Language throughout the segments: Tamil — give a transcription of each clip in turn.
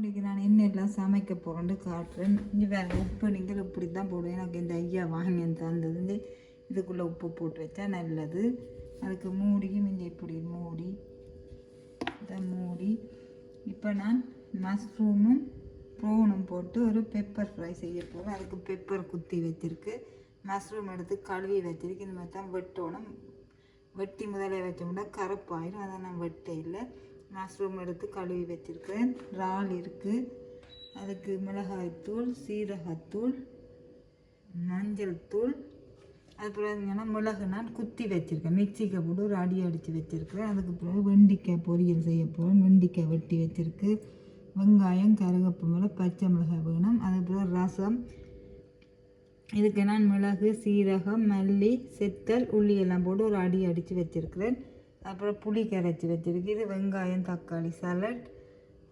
இன்றைக்கி நான் என்னெல்லாம் சமைக்க போகிறேன்னு காட்டுறேன். இங்கே வேறு உப்பு நீங்கள் இப்படி தான் போடுவேன். எனக்கு இந்த ஐயா வாங்கி தந்தது இதுக்குள்ளே உப்பு போட்டு வச்சா நல்லது. அதுக்கு மூடியும் இங்கே இப்படி மூடி இதை மூடி இப்போ நான் மஷ்ரூமும் ப்ரோனும் போட்டு ஒரு பெப்பர் ஃப்ரை செய்ய போகிறேன். அதுக்கு பெப்பர் குத்தி வச்சுருக்கு, மஷ்ரூம் எடுத்து கழுவி வச்சுருக்கு. இந்த மாதிரி தான் வெட்டணும். வெட்டி முதல்ல வச்சோம்னா கருப்பாயிடும், அதை நான் வெட்ட இல்லை. மஷ்ரூம் எடுத்து கழுவி வச்சுருக்கிறேன். இறால் இருக்குது, அதுக்கு மிளகாய்த்தூள், சீரகத்தூள், மஞ்சள் தூள், அதுக்கப்புறம் மிளகு நான் குத்தி வச்சுருக்கேன். மிக்சிக்கு போட்டு ஒரு அடி அடித்து வச்சுருக்கிறேன். அதுக்கு பிறகு வெண்டிக்காய் பொரியல் செய்ய போகிறேன். வெண்டிக்காய் வெட்டி வச்சுருக்கு, வெங்காயம், கருவேப்பு மிளகு, பச்சை மிளகாய் வேணும். அதுக்கப்புறம் ரசம், இதுக்கு நான் மிளகு, சீரகம், மல்லி, செத்தல், உள்ளி எல்லாம் போட்டு ஒரு அடி அடித்து வச்சுருக்கிறேன். அப்புறம் புளி கரைச்சி வச்சுருக்கு. இது வெங்காயம் தக்காளி சாலட்.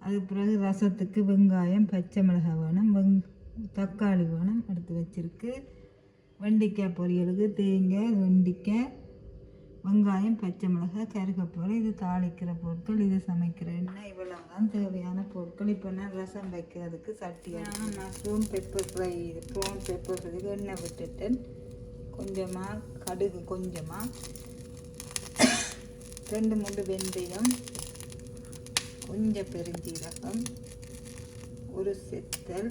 அதுக்கு பிறகு ரசத்துக்கு வெங்காயம், பச்சை மிளகாய் வேணும், தக்காளி வேணும் எடுத்து வச்சுருக்கு. வெண்டிக்காய் பொரியலுக்கு தேங்காய், வெண்டிக்காய், வெங்காயம், பச்சை மிளகாய், கருவேப்பிலை. இது தாளிக்கிற பொருட்கள், இது சமைக்கிற எண்ணெய். இவ்வளோ தான் தேவையான பொருட்கள். இப்போ நான் ரசம் வைக்கிறதுக்கு சட்டியான mushroom pepper fry, prawn pepper ஃப்ரைக்கு எண்ணெய் விட்டுட்டேன். கொஞ்சமாக கடுகு, கொஞ்சமாக 2 மூண்டு வெந்தயம், கொஞ்சம் பெருஞ்சீரகம், ஒரு செத்தல்,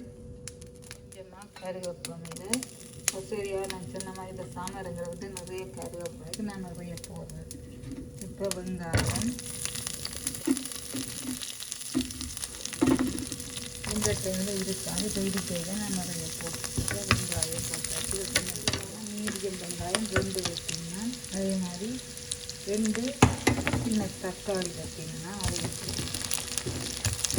கொஞ்சமாக கருவேப்பிலை. சரியாக நான் சொன்ன மாதிரி இந்த சாமரங்களை விட்டு நிறைய கருவேப்பிலைக்கு நான் நிறைய போடுறேன். இப்போ வெங்காயம், இந்த டைமில் இருக்காது, பெருக்கையில் நான் நிறைய போட்டு வெங்காயம் போட்டாச்சு. மீடியம் வெங்காயம் 2 வச்சிங்கன்னா, அதே மாதிரி 2 சின்ன தக்காளி வச்சிங்கன்னா அது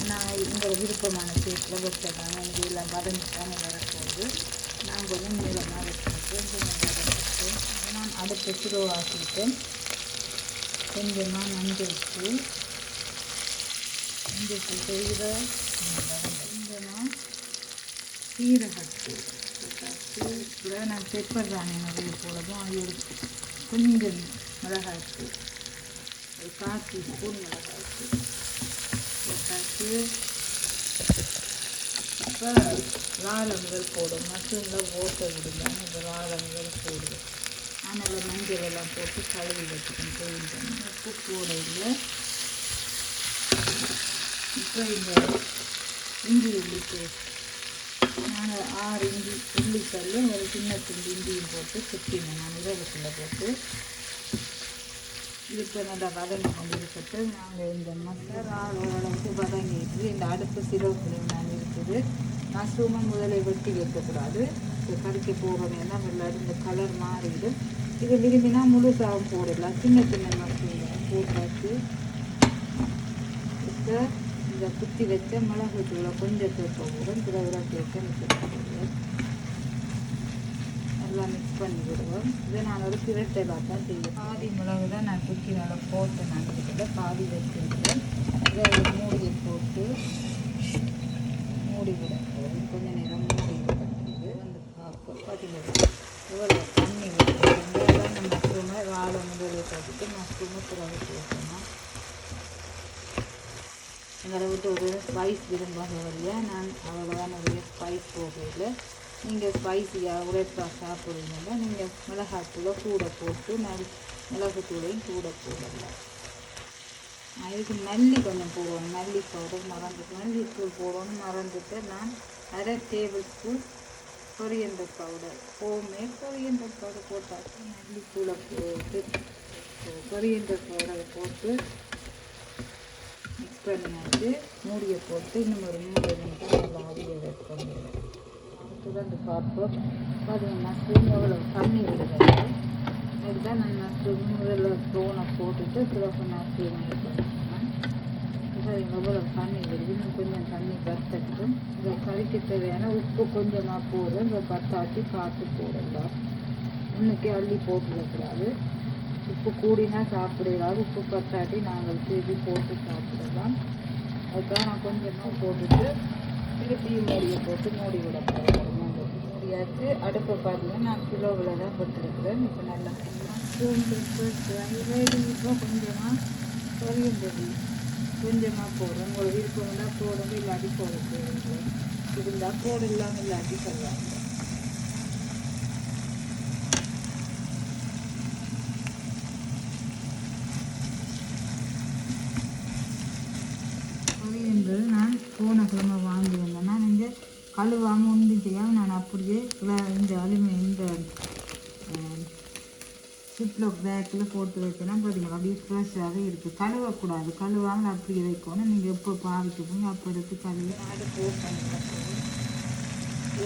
நான் இந்த விருப்பமான ஷேப்பில் வச்சிடலாம். எனக்கு எல்லாம் வதங்கிட்டாங்க வரப்போகுது. நான் கொஞ்சம் நீளமாக வச்சுருக்கேன், கொஞ்சம் வதங்கிட்டேன். நான் அடுப்பு கிலோ ஆக்கிட்டேன். கொஞ்சமாக மஞ்சள் தூள் செய்கிற, கொஞ்சமாக சீரகத்தூள் போட்டாச்சு. நான் பெப்பர் தானே நிறைய போடுறதும், அது ஒரு கொஞ்சம் மிளகாய்த்தூள், ஒரு 1/4 டீஸ்பூன் மிளகாய்த்தூள் போட்டாச்சு. இப்போ இறால் போடும், மஷ்ரூமில் ஓட்ட விடுங்க. இந்த இறால் போடுவேன். அதனால் மஞ்சள் எல்லாம் போட்டு கழுவி வச்சுக்கணும். போயிட்டேன், உப்பு போட இல்லை. இப்போ இந்த இஞ்சி உள்ளி பேஸ்ட் நான் 6 இஞ்சி உள்ளிக்கல், ஒரு சின்ன துண்டு இஞ்சியும் போட்டு குத்தினேன் நான் இரவுக்குள்ளே போட்டு. இப்போ நல்லா வதங்கி கொண்டு இருக்கட்டு. நாங்கள் இந்த மசாலா ஓரளவுக்கு வதங்கிட்டு இந்த அடுப்பு சிறப்பு நான் இருக்குது. மஷ்ரூமை முதலை வெட்டி வைக்கக்கூடாது, கறிக்க போகணும்னா வெள்ளாடு இந்த கலர் மாறிடும். இது விரும்பினா முழுசாகவும் போடலாம், சின்ன சின்ன மஷ்ரூம் போட்டாச்சு. இப்போ இந்த குத்தி வச்ச மிளகு தூளை கொஞ்சம் சேர்ப்போம், பிறகு சேர்க்க நல்லா மிக்ஸ் பண்ணி விடுவோம். இதை நான் ஒரு பிரட்டலாக தான் செய்வேன். பாதி மிளகு தான் நான் குக்கி நல்லா போட்டு நினைக்கிட்ட பாதி வச்சுருக்கேன். இதை ஒரு மூடியை போட்டு மூடி விட கொஞ்சம் நேரம் மூடி விடுறது வந்து பார்ப்போம். பார்த்தீங்கன்னா எவ்வளோ தண்ணி விடுறோம். நம்ம மஷ்ரூமை வாழை முதலே பார்த்துட்டு மஷ்ரூமை பிறகு போட்டோம்னா எங்களை விட்டு ஒரு ஸ்பைஸ் விரும்பாக வழியாக நான் அவ்வளோதான் நிறைய ஸ்பைஸ் போகல. நீங்கள் ஸ்பைஸியாக உரைப்பாக சாப்பிடுவீங்கன்னா நீங்கள் மிளகாத்தூளை கூட போட்டு மிளகுத்தூளையும் கூட போடலாம். இதுக்கு மல்லி கொஞ்சம் போடணும், மல்லி பவுடர் மறந்துட்டு, மல்லித்தூள் போடணும் மறந்துட்டு. நான் 1/2 table spoon coriander powder, homemade coriander powder போட்டாச்சு. மல்லித்தூளை போட்டு கொரியண்டர் பவுடரை போட்டு மிக்ஸ் பண்ணியாச்சு. மூடியை போட்டு இன்னும் ஒரு 3 நிமிஷம் நல்லா அடியை வைக்கணும். தொடர்ந்து பார்ப்போம். பார்த்தீங்கன்னா மஷ்ரூம் எவ்வளோ தண்ணி விடுறது. அதுதான் நான் மஷ்ரூம் முதல்ல ப்ரோனை போட்டுட்டு பிறகு மஷ்ரூம் பண்ணிட்டேன். இப்போ எவ்வளோ தண்ணி விடுது, இன்னும் கொஞ்சம் தண்ணி வத்தட்டும். இதை கறிக்கு தேவையான உப்பு கொஞ்சமாக போதும். இந்த பத்தாட்டி பார்த்து போடலாம், இன்னைக்கு அள்ளி போட்டுடக்கூடாது. உப்பு கூடினா சாப்பிடக்கூடாது, உப்பு பத்தாட்டி நாங்கள் திருப்பி போட்டு சாப்பிடலாம். அதுக்காக நான் கொஞ்சமாக போட்டுட்டு திருப்பி மூடியை போட்டு மூடி விட போகிறேன். மூடியாச்சு. அடுப்பை பார்த்தீங்கன்னா நான் கிலோவில் தான் போட்டுருக்குறேன். இப்போ நல்லா மஷ்ரூம் பெப்பர் ஃப்ரை ரெடி. இப்போ கொஞ்சமாக கொரியண்டர் கொஞ்சமாக போடுறேன். உங்களுக்கு விருப்பம் இருந்தால் போடுங்க, இல்லாட்டி போட போடுங்க. இருந்தால் போடு, இல்லாமல் இல்லாட்டி சொல்லுவாங்க. என்பது நான் போன கிழமை வாங்கி வந்தேன். நான் இங்கே கழுவாமல் உண்டிட்டியாக நான் அப்படியே இந்த இந்த சிப்லாக் பேக்கில் போட்டு வைக்கணும். பார்த்தீங்களா, அப்படியே ஃப்ரெஷ்ஷாகவே இருக்குது. கழுவக்கூடாது, கழுவாமல் அப்படியே வைக்கணும். நீங்கள் எப்போ பாவிச்சுக்கோங்க அப்போ எடுத்து கழுவி அடுப்பு பண்ணிக்கலாம்.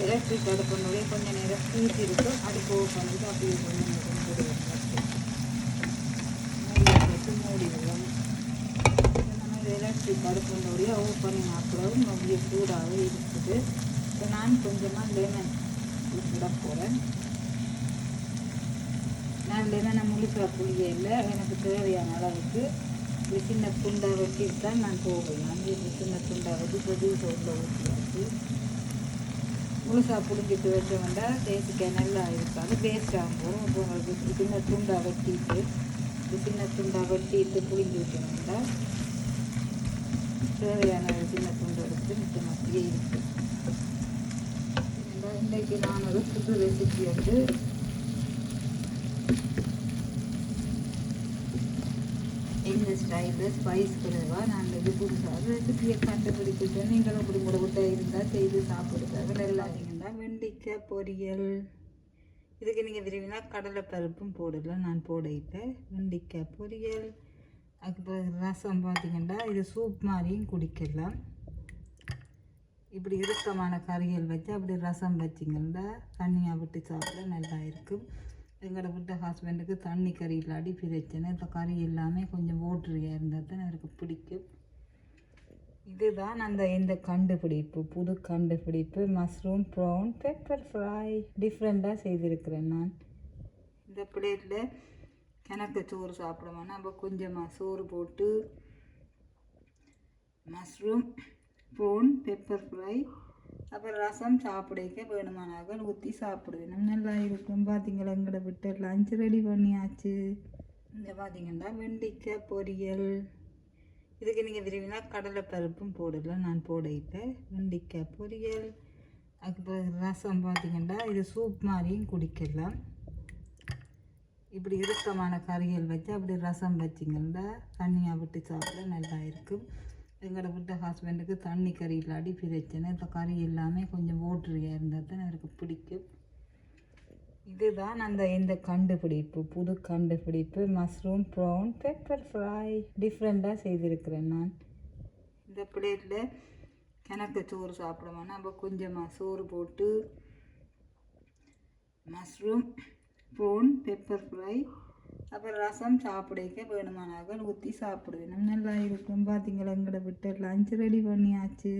எலக்ட்ரிக் அடுப்புனுடைய கொஞ்சம் நேரம் ஹீட் இருக்கும். அடுப்பு பண்ணிட்டு அப்படியே கொஞ்சம் நேரம் மூடிடுவோம். மூடிடுவோம். எலக்ட்ரிக் அடுப்புனுடைய ஓப்பன் பண்ணினாக்கூடவும் அப்படியே சூடாகவே இருக்குது. இப்போ நான் கொஞ்சமாக லெமன் விட போகிறேன். நான் லெமனை முழுசாக புளியே இல்லை, எனக்கு தேவையான அளவுக்கு இது சின்ன துண்டாக வெட்டிட்டு தான் நான் போவேன். இது சின்ன துண்டாக வச்சு பொது சோட்டில் ஊற்றியாச்சு. முழுசாக புளிஞ்சிட்டு வச்ச வேண்டாம், டேஸ்ட்டுக்கு நல்லா இருக்காது, வேஸ்ட்டாக போகும். இப்போ உங்களுக்கு சின்ன துண்டாக வெட்டிட்டு புளிஞ்சு வைக்க வேண்டாம். தேவையான சின்ன துண்டு எடுத்து மிச்சம் அப்படியே இருக்குது. இன்றைக்கு நான் ஒரு புது ரெசிபி வந்து இந்த ஸ்டைலில் ஸ்பைஸ் குறைவாக நான் இது புதுசாக ரெசிபியை கண்டுபிடிச்சிட்டேன். நீங்களும் இப்படி முடை இருந்தால் செய்து சாப்பிடுறது நல்லாதீங்கன்னா வெண்டைக்காய் பொரியல். இதுக்கு நீங்கள் விரும்பினா கடலைப்பருப்பும் போடலாம், நான் போடையிட்டேன். வெண்டைக்காய் பொரியல். அதுக்கு ரசம் பார்த்திங்கன்னா இது சூப் மாதிரியும் குடிக்கலாம். இப்படி இறுக்கமான கறிகள் வச்சு அப்படி ரசம் வச்சிங்கன்னா தண்ணியாக விட்டு சாப்பிட நல்லா இருக்கும். எங்களோட விட்ட ஹஸ்பண்டுக்கு தண்ணி கறி இல்லாட்டி பிரச்சனை. இந்த கறி எல்லாமே கொஞ்சம் ஓட்டரியாக இருந்தால் தான் எனக்கு பிடிக்கும். இதுதான் இந்த கண்டுபிடிப்பு, புது கண்டுபிடிப்பு. மஷ்ரூம் ப்ரௌன் பெப்பர் ஃப்ரை டிஃப்ரெண்ட்டாக செய்திருக்கிறேன் நான். இந்த பிளேட்டில் எனக்கு சோறு சாப்பிடுவேன். நம்ம கொஞ்சமாக சோறு போட்டு மஷ்ரூம் ப்ரௌன் பெப்பர் ஃப்ரை அப்புறம் ரசம் சாப்பிடைக்க வேணுமானாக ஊற்றி சாப்பிடுவேன். நல்லா இருக்கும். பார்த்தீங்களா, எங்களை விட்டு லஞ்ச் ரெடி பண்ணியாச்சு. இங்கே பார்த்தீங்கன்னா வெண்டைக்காய் பொரியல். இதுக்கு நீங்கள் விரும்பினா கடலைப்பருப்பும் போடலாம், நான் போடையிட்டேன். வெண்டைக்காய் பொரியல். அதுக்கு ரசம் பார்த்திங்கன்னா இது சூப் மாதிரியும் குடிக்கலாம். இப்படி இறுக்கமான கறிகள் வச்சு அப்படி ரசம் வச்சிங்கன்னா தண்ணியாக விட்டு சாப்பிட நல்லா இருக்கும். எங்களோட விட்ட ஹஸ்பண்டுக்கு தண்ணி கறி இல்லாட்டி பிரச்சனை. இந்த கறி எல்லாமே கொஞ்சம் ஓட்டரியாக இருந்தால் தான் எனக்கு பிடிக்கும். இதுதான் இந்த கண்டுபிடிப்பு, புது கண்டுபிடிப்பு. மஷ்ரூம் ப்ரௌன் பெப்பர் ஃப்ரை டிஃப்ரெண்ட்டாக செய்திருக்கிறேன் நான். இந்த பிளேட்டில் எனக்கு சோறு சாப்பிடுவேன். நம்ம கொஞ்சமாக சோறு போட்டு மஷ்ரூம் ப்ரௌன் பெப்பர் ஃப்ரை அப்புறம் ரசம் சாப்பிடைக்க வேணுமானாக ஊற்றி சாப்பிடுவேன். நல்லா இருக்கும். பார்த்தீங்களா, எங்களை விட்டு லஞ்ச் ரெடி பண்ணியாச்சு.